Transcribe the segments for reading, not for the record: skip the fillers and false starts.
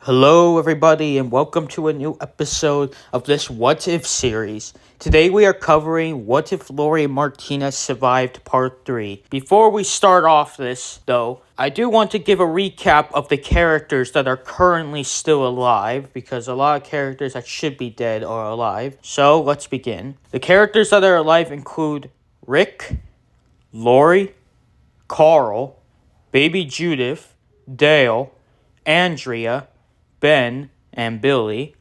Hello, everybody, and welcome to a new episode of this What If series. Today we are covering What If Lori and Martinez Survived Part 3. Before we start off this, though, I do want to give a recap of the characters that are currently still alive, because a lot of characters that should be dead are alive. So, let's begin. The characters that are alive include Rick, Lori, Carl, Baby Judith, Dale, Andrea, Ben and Billy,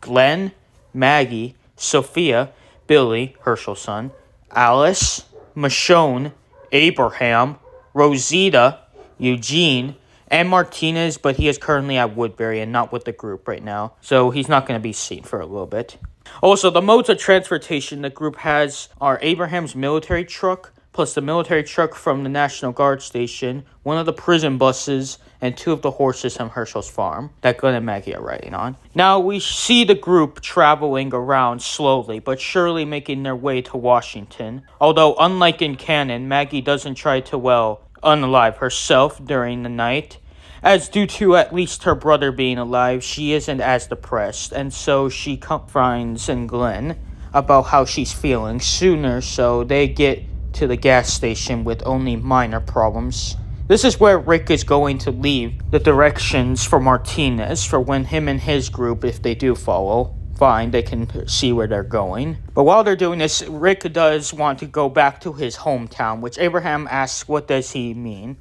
Glenn, Maggie, Sophia, Billy, Herschel's son, Alice, Michonne, Abraham, Rosita, Eugene, and Martinez, but he is currently at Woodbury and not with the group right now, so he's not going to be seen for a little bit. Also, the modes of transportation the group has are Abraham's military truck, plus the military truck from the National Guard station, one of the prison buses, and two of the horses from Herschel's farm that Glenn and Maggie are riding on. Now, we see the group traveling around slowly, but surely making their way to Washington. Although, unlike in canon, Maggie doesn't try to, unalive herself during the night. As due to at least her brother being alive, she isn't as depressed, and so she confronts Glenn about how she's feeling sooner, so they get to the gas station with only minor problems. This is where Rick is going to leave the directions for Martinez for when him and his group, if they do follow, fine, they can see where they're going. But while they're doing this, Rick does want to go back to his hometown, which Abraham asks what does he mean?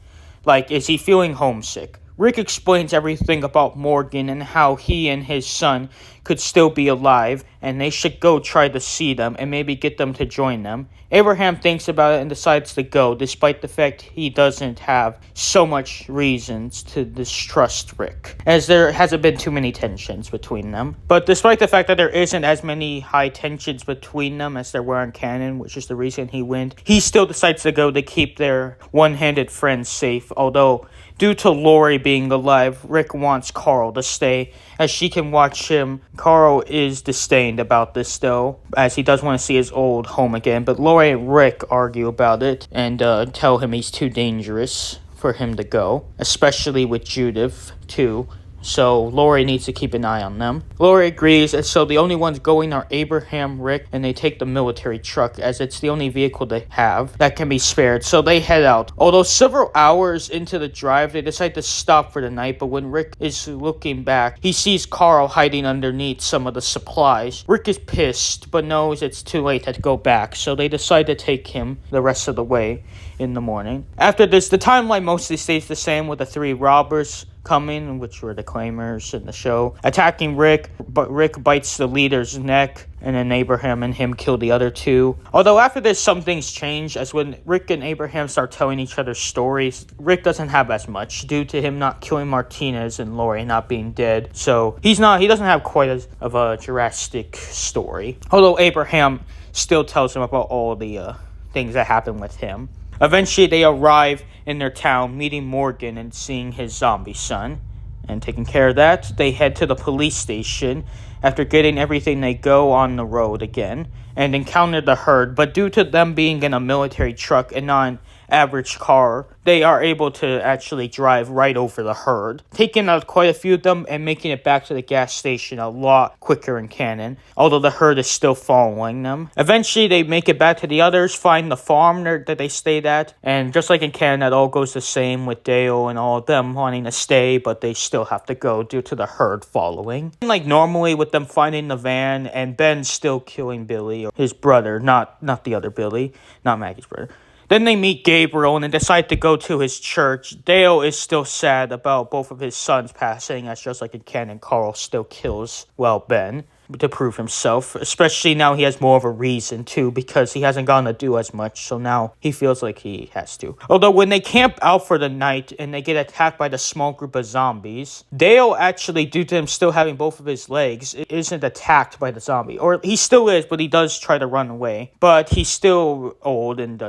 Like, is he feeling homesick? Rick explains everything about Morgan and how he and his son could still be alive and they should go try to see them and maybe get them to join them. Abraham thinks about it and decides to go, despite the fact he doesn't have so much reasons to distrust Rick, as there hasn't been too many tensions between them. But despite the fact that there isn't as many high tensions between them as there were in canon, which is the reason he went, he still decides to go to keep their one-handed friends safe, although due to Lori being alive, Rick wants Carl to stay, as she can watch him. Carl is disdained about this, though, as he does want to see his old home again, but Lori and Rick argue about it and tell him he's too dangerous for him to go, especially with Judith, too. So Lori needs to keep an eye on them. Lori agrees, and so the only ones going are Abraham, Rick, and they take the military truck, as it's the only vehicle they have that can be spared, so they head out. Although several hours into the drive, they decide to stop for the night, but when Rick is looking back, he sees Carl hiding underneath some of the supplies. Rick is pissed, but knows it's too late to go back, so they decide to take him the rest of the way in the morning. After this, the timeline mostly stays the same, with the three robbers coming, which were the claimers in the show, attacking Rick, but Rick bites the leader's neck, and then Abraham and him kill the other two. Although after this, some things change, as when Rick and Abraham start telling each other stories, Rick doesn't have as much, due to him not killing Martinez and Lori not being dead, so he doesn't have quite as of a drastic story. Although Abraham still tells him about all the things that happened with him. Eventually, they arrive in their town, meeting Morgan and seeing his zombie son. And taking care of that, they head to the police station. After getting everything, they go on the road again and encounter the herd. But due to them being in a military truck and not an average car, they are able to actually drive right over the herd, taking out quite a few of them and making it back to the gas station a lot quicker in canon, although the herd is still following them. Eventually, they make it back to the others, find the farm that they stayed at, and just like in canon, that all goes the same with Dale and all of them wanting to stay, but they still have to go due to the herd following. Like normally, with them finding the van and Ben still killing Billy, or his brother, not the other Billy, not Maggie's brother. Then they meet Gabriel and decide to go to his church. Dale is still sad about both of his sons passing, as just like in canon, Carl still kills, Ben, to prove himself. Especially now he has more of a reason to, because he hasn't gotten to do as much, so now he feels like he has to. Although when they camp out for the night and they get attacked by the small group of zombies, Dale actually, due to him still having both of his legs, isn't attacked by the zombie. Or he still is, but he does try to run away. But he's still old and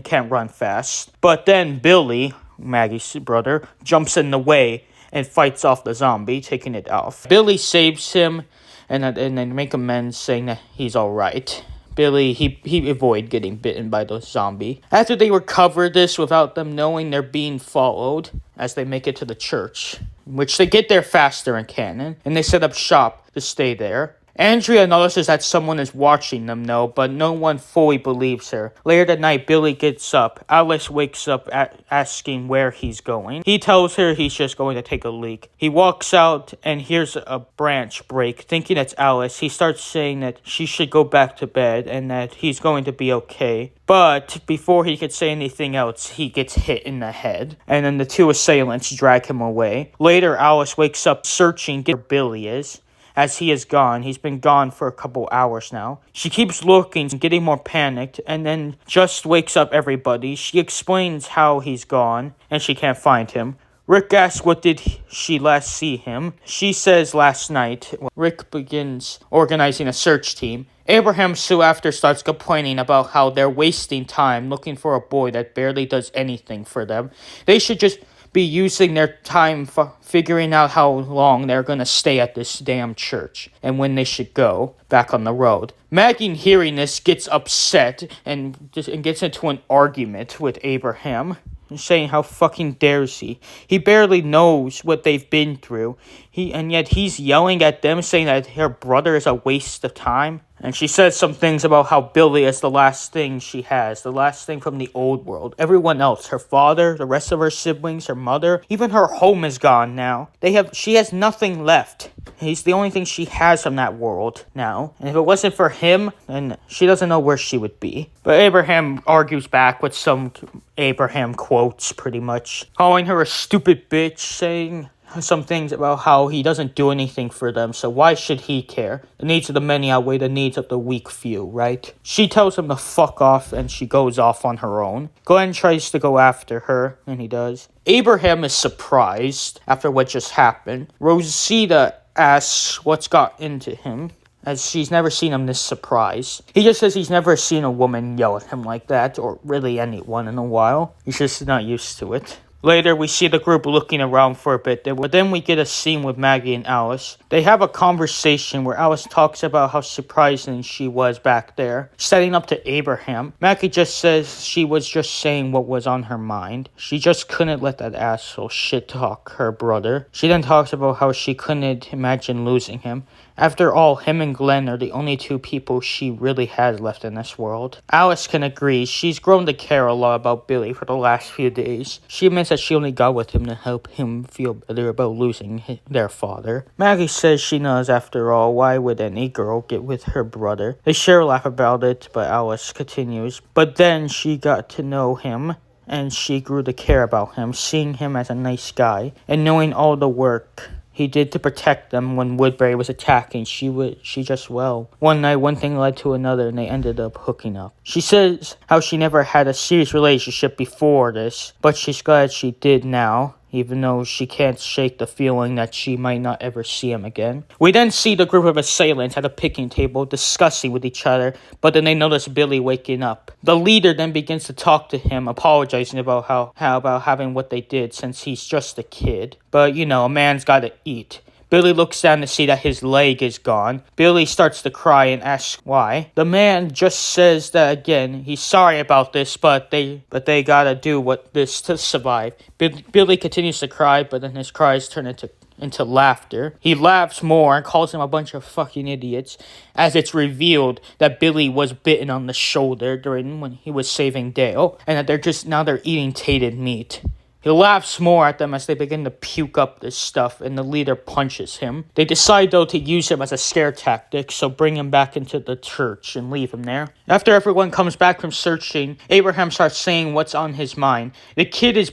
can't run fast. But then Billy, Maggie's brother, jumps in the way and fights off the zombie, taking it off. Billy saves him and then make amends, saying that he's alright. Billy, he avoided getting bitten by the zombie. After they recover this without them knowing they're being followed, as they make it to the church, which they get there faster in canon, and they set up shop to stay there. Andrea notices that someone is watching them, though, but no one fully believes her. Later that night, Billy gets up. Alice wakes up asking where he's going. He tells her he's just going to take a leak. He walks out and hears a branch break. Thinking it's Alice, he starts saying that she should go back to bed and that he's going to be okay. But before he could say anything else, he gets hit in the head, and then the two assailants drag him away. Later, Alice wakes up searching where Billy is. As he is gone, he's been gone for a couple hours now. She keeps looking, getting more panicked, and then just wakes up everybody. She explains how he's gone, and she can't find him. Rick asks what did she last see him. She says last night. Rick begins organizing a search team. Abraham soon after starts complaining about how they're wasting time looking for a boy that barely does anything for them. They should just be using their time figuring out how long they're going to stay at this damn church and when they should go back on the road. Maggie, hearing this, gets upset and gets into an argument with Abraham, saying how fucking dares he. He barely knows what they've been through. And yet he's yelling at them, saying that her brother is a waste of time. And she says some things about how Billy is the last thing she has, the last thing from the old world. Everyone else, her father, the rest of her siblings, her mother, even her home is gone now. She has nothing left. He's the only thing she has from that world now. And if it wasn't for him, then she doesn't know where she would be. But Abraham argues back with some Abraham quotes, pretty much. Calling her a stupid bitch, saying some things about how he doesn't do anything for them, so why should he care? The needs of the many outweigh the needs of the weak few, right? She tells him to fuck off, and she goes off on her own. Glenn tries to go after her, and he does. Abraham is surprised after what just happened. Rosita asks what's got into him, as she's never seen him this surprised. He just says he's never seen a woman yell at him like that, or really anyone in a while. He's just not used to it. Later, we see the group looking around for a bit, but then we get a scene with Maggie and Alice. They have a conversation where Alice talks about how surprising she was back there, setting up to Abraham. Maggie just says she was just saying what was on her mind. She just couldn't let that asshole shit talk her brother. She then talks about how she couldn't imagine losing him. After all, him and Glenn are the only two people she really has left in this world. Alice can agree. She's grown to care a lot about Billy for the last few days. She admits that she only got with him to help him feel better about losing their father. Maggie says she knows, after all, why would any girl get with her brother? They share a laugh about it, but Alice continues. But then she got to know him, and she grew to care about him, seeing him as a nice guy, and knowing all the work he did to protect them when Woodbury was attacking. One night, one thing led to another, and they ended up hooking up. She says how she never had a serious relationship before this, but she's glad she did now, even though she can't shake the feeling that she might not ever see him again. We then see the group of assailants at a picnic table discussing with each other, but then they notice Billy waking up. The leader then begins to talk to him, apologizing about how about having what they did since he's just a kid. But, a man's gotta eat. Billy looks down to see that his leg is gone. Billy starts to cry and asks why. The man just says that again, he's sorry about this, but they gotta do what this to survive. Billy continues to cry, but then his cries turn into laughter. He laughs more and calls him a bunch of fucking idiots, as it's revealed that Billy was bitten on the shoulder when he was saving Dale, and that they're eating tainted meat. He laughs more at them as they begin to puke up this stuff, and the leader punches him. They decide, though, to use him as a scare tactic, so bring him back into the church and leave him there. After everyone comes back from searching, Abraham starts saying what's on his mind. The kid is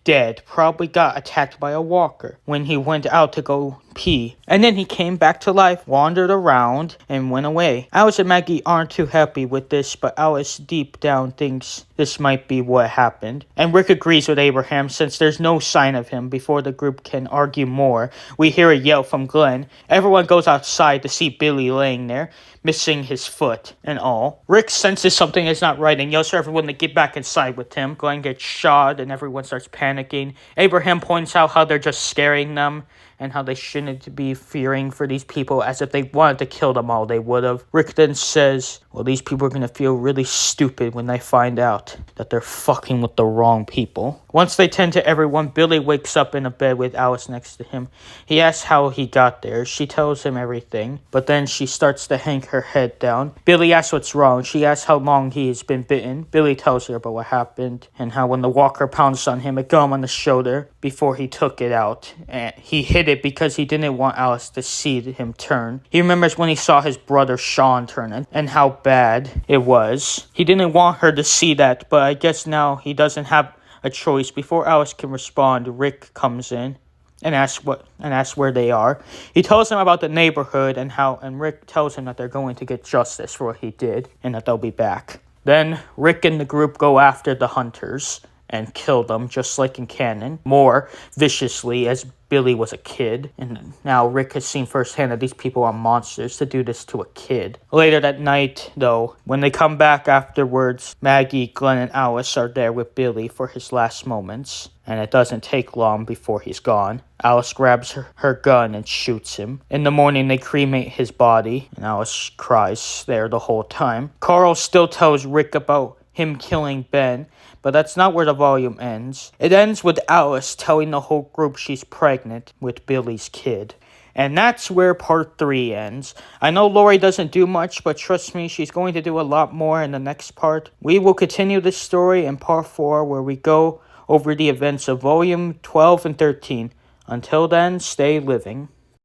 dead, probably got attacked by a walker when he went out to go pee. And then he came back to life, wandered around, and went away. Alice and Maggie aren't too happy with this, but Alice deep down thinks this might be what happened. And Rick agrees with Abraham since there's no sign of him. Before the group can argue more, we hear a yell from Glenn. Everyone goes outside to see Billy laying there, missing his foot and all. Rick senses something is not right and yells for everyone to get back inside with him. Glenn gets shot and everyone starts panicking. Abraham points out how they're just scaring them, and how they shouldn't be fearing for these people, as if they wanted to kill them all, they would have. Rick then says, well, these people are going to feel really stupid when they find out that they're fucking with the wrong people. Once they tend to everyone, Billy wakes up in a bed with Alice next to him. He asks how he got there. She tells him everything, but then she starts to hang her head down. Billy asks what's wrong. She asks how long he has been bitten. Billy tells her about what happened and how when the walker pounced on him, it got him on the shoulder before he took it out. And he hid it because he didn't want Alice to see him turn. He remembers when he saw his brother Sean turn and how bad it was. He didn't want her to see that, but I guess now he doesn't have a choice. Before Alice can respond, Rick comes in and asks where they are. He tells him about the neighborhood and Rick tells him that they're going to get justice for what he did and that they'll be back. Then Rick and the group go after the hunters and kill them, just like in canon, more viciously as Billy was a kid. And now Rick has seen firsthand that these people are monsters to do this to a kid. Later that night, though, when they come back afterwards, Maggie, Glenn, and Alice are there with Billy for his last moments. And it doesn't take long before he's gone. Alice grabs her gun and shoots him. In the morning, they cremate his body, and Alice cries there the whole time. Carl still tells Rick about him killing Ben, but that's not where the volume ends. It ends with Alice telling the whole group she's pregnant with Billy's kid. And that's where part 3 ends. I know Lori doesn't do much, but trust me, she's going to do a lot more in the next part. We will continue this story in part 4, where we go over the events of volume 12 and 13. Until then, stay living.